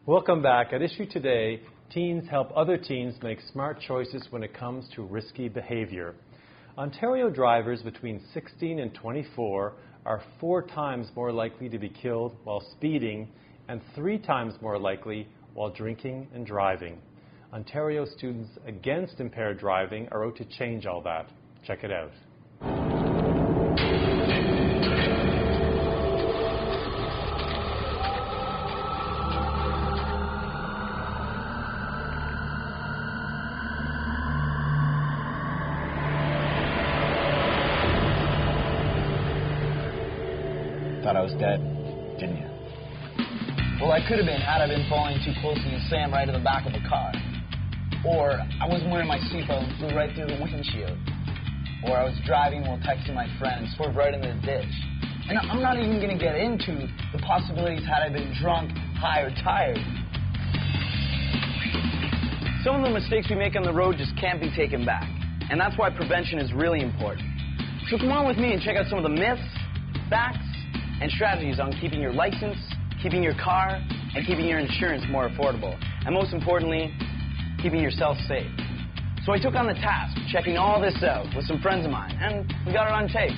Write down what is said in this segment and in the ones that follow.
Welcome back. At issue today, teens help other teens make smart choices when it comes to risky behavior. Ontario drivers between 16 and 24 are 4 times more likely to be killed while speeding and 3 times more likely while drinking and driving. Ontario students against impaired driving are out to change all that. Check it out. Thought I was dead, didn't you? Well, I could have been had I been falling too closely and slammed right in the back of a car. Or I wasn't wearing my seatbelt and flew right through the windshield. Or I was driving while texting my friend and swerved right into the ditch. And I'm not even going to get into the possibilities had I been drunk, high, or tired. Some of the mistakes we make on the road just can't be taken back. And that's why prevention is really important. So come on with me and check out some of the myths, facts, and strategies on keeping your license, keeping your car, and keeping your insurance more affordable. And most importantly, keeping yourself safe. So I took on the task of checking all this out with some friends of mine, and we got it on tape.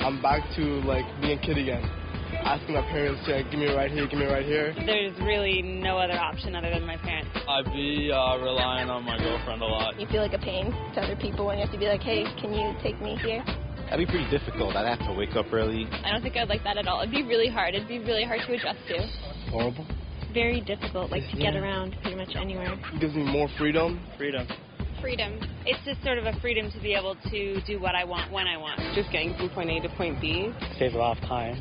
I'm back to being a kid again. Asking my parents to give me a ride here, give me a ride here. There's really no other option other than my parents. I'd be relying on my girlfriend a lot. You feel like a pain to other people when you have to be like, hey, can you take me here? That'd be pretty difficult. I'd have to wake up early. I don't think I'd like that at all. It'd be really hard. It'd be really hard to adjust to. Horrible. Very difficult, to get around pretty much anywhere. It gives me more freedom. Freedom. It's just sort of a freedom to be able to do what I want when I want. Just getting from point A to point B. Saves a lot of time.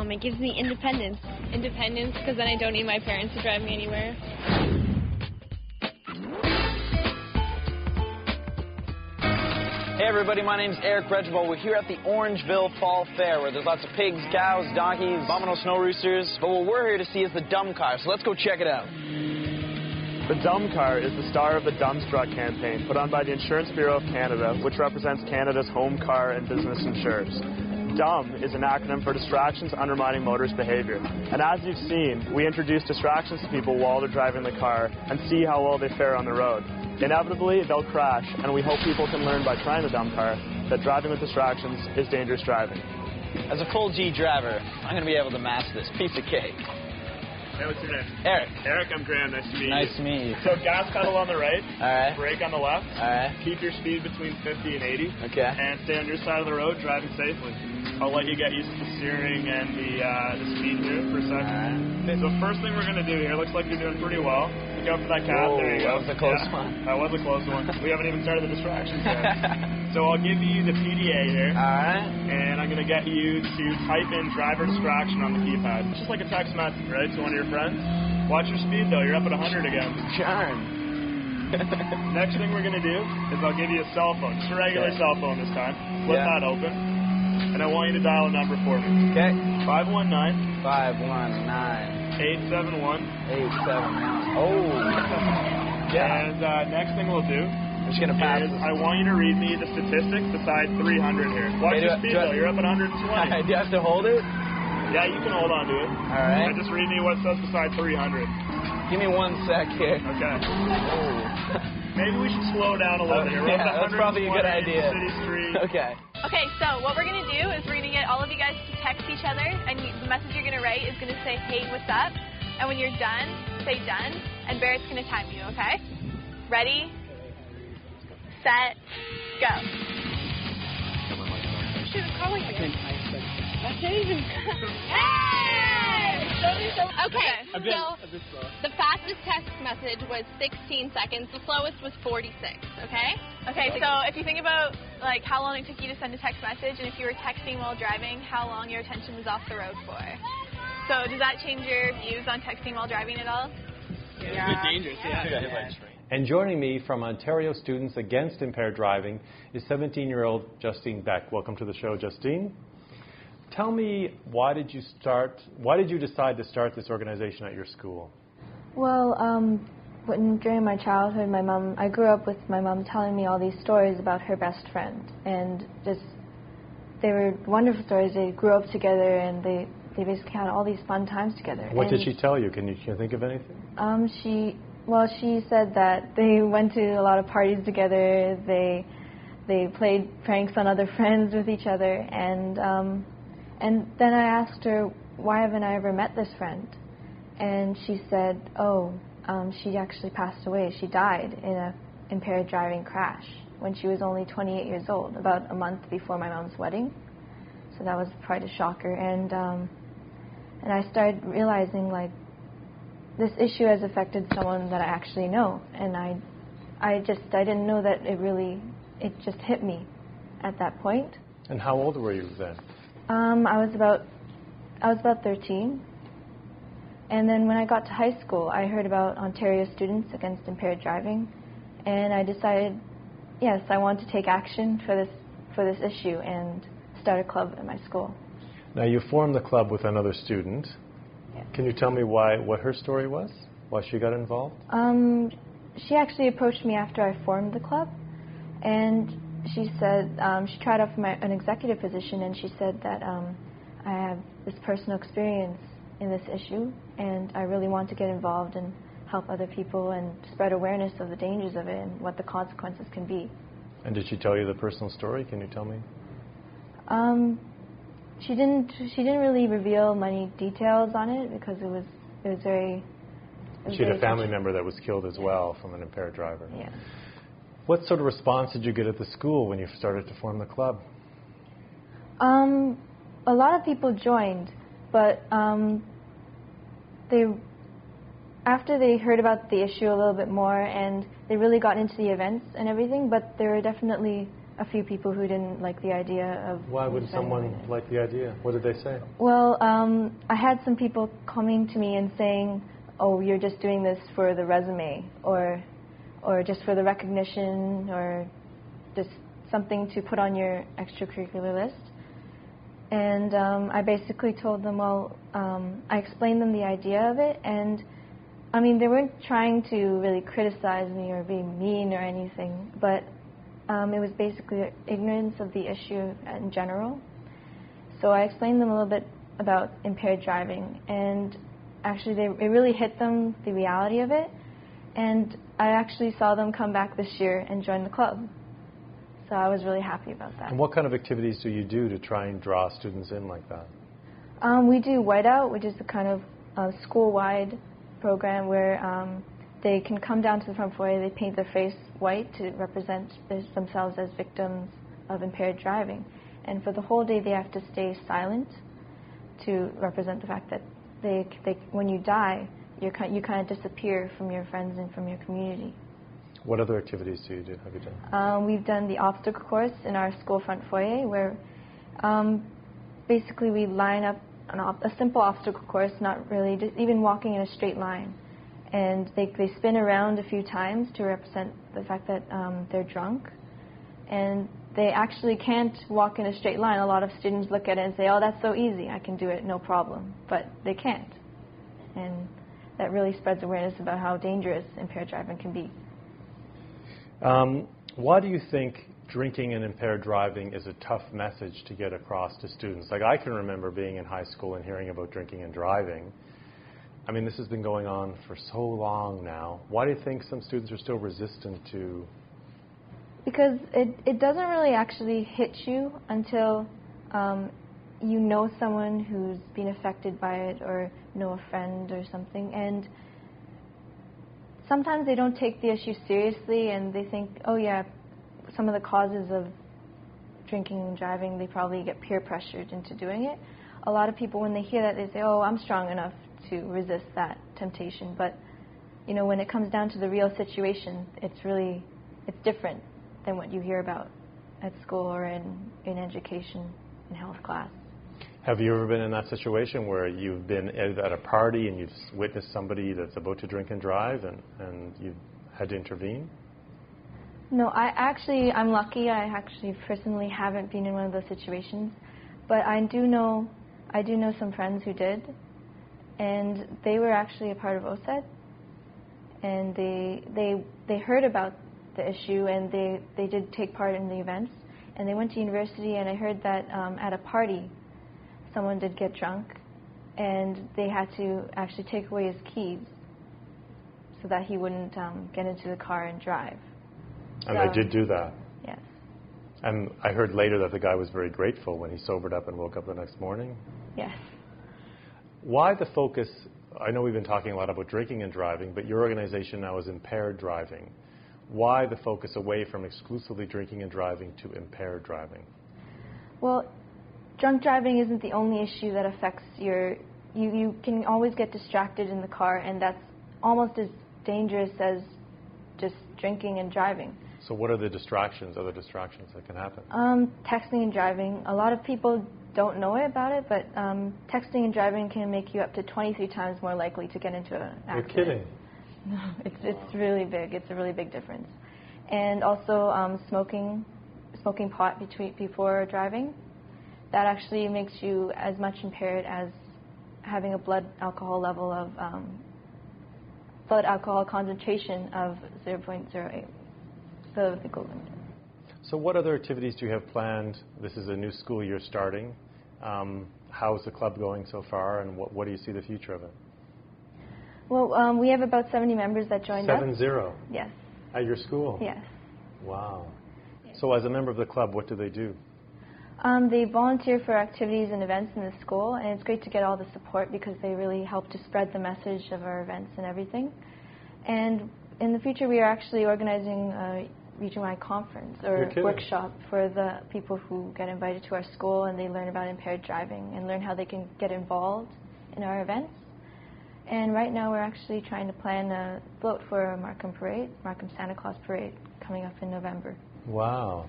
It gives me independence. Independence, because then I don't need my parents to drive me anywhere. Hey everybody, my name's Eric Regival. We're here at the Orangeville Fall Fair, where there's lots of pigs, cows, donkeys, abominable snow roosters. But what we're here to see is the dumb car, so let's go check it out. The Dumb Car is the star of the Dumbstruck campaign put on by the Insurance Bureau of Canada, which represents Canada's home car and business insurers. DUMB is an acronym for Distractions Undermining Motorist Behavior. And as you've seen, we introduce distractions to people while they're driving the car and see how well they fare on the road. Inevitably, they'll crash, and we hope people can learn by trying the Dumb Car that driving with distractions is dangerous driving. As a full G driver, I'm going to be able to master this piece of cake. Hey, what's your name? Eric. Eric, I'm Graham. Nice to meet you. Nice to meet you. So gas pedal on the right. All right. Brake on the left. All right. Keep your speed between 50 and 80. Okay. And stay on your side of the road, driving safely. I'll let you get used to the steering and the speed here for a second. All right. Okay, so first thing we're going to do here, looks like you're doing pretty well. Look out for that cat. Whoa, there you go. that was a close one. That was a close one. We haven't even started the distractions yet. So I'll give you the PDA here. All right. And I'm going to get you to type in driver distraction on the keypad. It's just like a text message, right, to one of your friends. Watch your speed, though. You're up at 100 again. Darn. Next thing we're going to do is I'll give you a cell phone. Just a regular cell phone this time. Flip that open. And I want you to dial a number for me. Okay. 519. 519. 871. 871. Oh. Yeah. And next thing we'll do I'm just going to pass is this. I want you to read me the statistics beside 300 here. Watch your speed, though. You're up at 120. Do you have to hold it? Yeah, you can hold on to it. All right. And just read me what says beside 300. Give me 1 sec here. Okay. Oh. Maybe we should slow down a little bit here. We're up to that's probably a good 120 idea. City Street. Okay. Okay, so what we're going to do is we're going to get all of you guys to text each other, and the message you're going to write is going to say, hey, what's up? And when you're done, say done, and Barrett's going to time you, okay? Ready, set, go. She was calling me. I can't even. Hey! Okay, so the fastest text message was 16 seconds. The slowest was 46, okay? Okay, so if you think about how long it took you to send a text message, and if you were texting while driving, how long your attention was off the road for. So does that change your views on texting while driving at all? Yeah. It's a bit dangerous, yeah. And joining me from Ontario Students Against Impaired Driving is 17-year-old Justine Beck. Welcome to the show, Justine. Tell me, why did you decide to start this organization at your school? Well, during my childhood, I grew up with my mom telling me all these stories about her best friend, and just they were wonderful stories. They grew up together, and they basically had all these fun times together. What did she tell you? Can you think of anything? She said that they went to a lot of parties together. They played pranks on other friends with each other, and then I asked her, why haven't I ever met this friend? And she said, she actually passed away. She died in a impaired driving crash when she was only 28 years old, about a month before my mom's wedding. So that was quite a shocker. And I started realizing, like, this issue has affected someone that I actually know. And I didn't know that it just hit me at that point. And how old were you then? I was about 13. And then when I got to high school, I heard about Ontario Students Against Impaired Driving, and I decided, yes, I want to take action for this issue and start a club at my school. Now, you formed the club with another student. Yeah. Can you tell me what her story was? Why she got involved? She actually approached me after I formed the club, and she said she tried out for an executive position, and she said that I have this personal experience in this issue, and I really want to get involved and help other people and spread awareness of the dangers of it and what the consequences can be. And did she tell you the personal story? Can you tell me? She didn't really reveal many details on it because it was very. She had a family member that was killed as well from an impaired driver. Yeah. What sort of response did you get at the school when you started to form the club? A lot of people joined, but after they heard about the issue a little bit more, and they really got into the events and everything, but there were definitely a few people who didn't like the idea of... Why would someone like the idea? What did they say? Well, I had some people coming to me and saying, oh, you're just doing this for the resume, or just for the recognition, or just something to put on your extracurricular list. And I basically told them, I explained them the idea of it, and I mean, they weren't trying to really criticize me or be mean or anything, but it was basically ignorance of the issue in general. So I explained them a little bit about impaired driving, and actually it really hit them, the reality of it, and I actually saw them come back this year and join the club. So I was really happy about that. And what kind of activities do you do to try and draw students in like that? We do Whiteout, which is a kind of school-wide program where they can come down to the front foyer, they paint their face white to represent themselves as victims of impaired driving. And for the whole day they have to stay silent to represent the fact that when you die, you kind of disappear from your friends and from your community. What other activities have you done? We've done the obstacle course in our school front foyer, where basically we line up a simple obstacle course, not really, just even walking in a straight line. And they spin around a few times to represent the fact that they're drunk. And they actually can't walk in a straight line. A lot of students look at it and say, oh, that's so easy, I can do it, no problem. But they can't. And that really spreads awareness about how dangerous impaired driving can be. Why do you think drinking and impaired driving is a tough message to get across to students? Like, I can remember being in high school and hearing about drinking and driving. I mean, this has been going on for so long now. Why do you think some students are still resistant to... Because it doesn't really actually hit you until you know someone who's been affected by it, or know a friend or something. And sometimes they don't take the issue seriously, and they think, oh yeah, some of the causes of drinking and driving, they probably get peer pressured into doing it. A lot of people, when they hear that, they say, oh, I'm strong enough to resist that temptation. But, you know, when it comes down to the real situation, it's different than what you hear about at school or in education, in health class. Have you ever been in that situation where you've been at a party and you've witnessed somebody that's about to drink and drive and you've had to intervene? No, I'm lucky. I actually personally haven't been in one of those situations. But I do know some friends who did, and they were actually a part of OSED, and they heard about the issue, and they did take part in the events, And they went to university, and I heard that at a party, someone did get drunk, and they had to actually take away his keys so that he wouldn't get into the car and drive. And they did do that? Yes. And I heard later that the guy was very grateful when he sobered up and woke up the next morning? Yes. Why the focus? I know we've been talking a lot about drinking and driving, but your organization now is impaired driving. Why the focus away from exclusively drinking and driving to impaired driving? Well, drunk driving isn't the only issue that affects you can always get distracted in the car, and that's almost as dangerous as just drinking and driving. So what are the distractions, other distractions that can happen? Texting and driving. A lot of people don't know about it, but texting and driving can make you up to 23 times more likely to get into an accident. You're kidding. No, it's really big. It's a really big difference. And also smoking pot before driving. That actually makes you as much impaired as having a blood alcohol level of blood alcohol concentration of 0.08. So the goal limit. So what other activities do you have planned? This is a new school year starting. How's the club going so far, and what do you see the future of it? Well, we have about 70 members that joined us. 70? Yes. At your school? Yes. Wow. Yes. So as a member of the club, what do they do? They volunteer for activities and events in the school, and it's great to get all the support because they really help to spread the message of our events and everything. And in the future, we are actually organizing a region-wide conference or workshop for the people who get invited to our school, and they learn about impaired driving and learn how they can get involved in our events. And right now, we're actually trying to plan a float for a Markham Santa Claus parade coming up in November. Wow.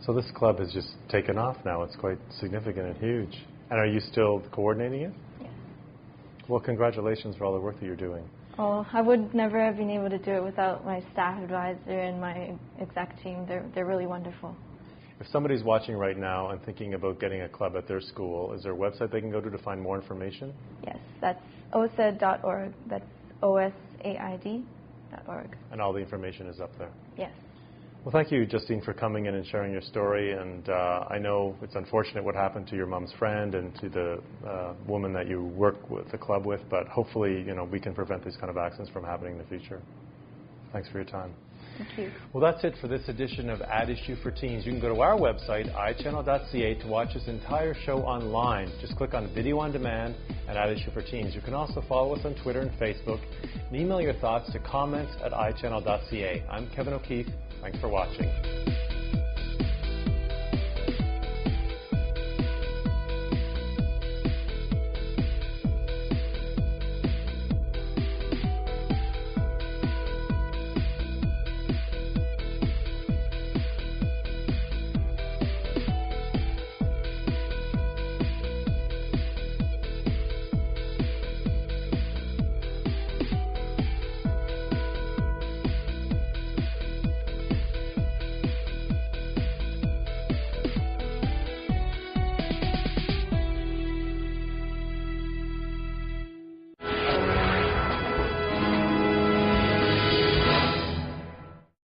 So this club has just taken off now. It's quite significant and huge. And are you still coordinating it? Yes. Well, congratulations for all the work that you're doing. Well, I would never have been able to do it without my staff advisor and my exec team. They're really wonderful. If somebody's watching right now and thinking about getting a club at their school, is there a website they can go to find more information? Yes, that's osaid.org. That's osaid.org. And all the information is up there? Yes. Well, thank you, Justine, for coming in and sharing your story. And I know it's unfortunate what happened to your mom's friend and to the woman that you work with the club with, but hopefully, we can prevent these kind of accidents from happening in the future. Thanks for your time. Thank you. Well, that's it for this edition of At Issue for Teens. You can go to our website, ichannel.ca, to watch this entire show online. Just click on Video on Demand and At Issue for Teens. You can also follow us on Twitter and Facebook and email your thoughts to comments@ichannel.ca. I'm Kevin O'Keefe. Thanks for watching.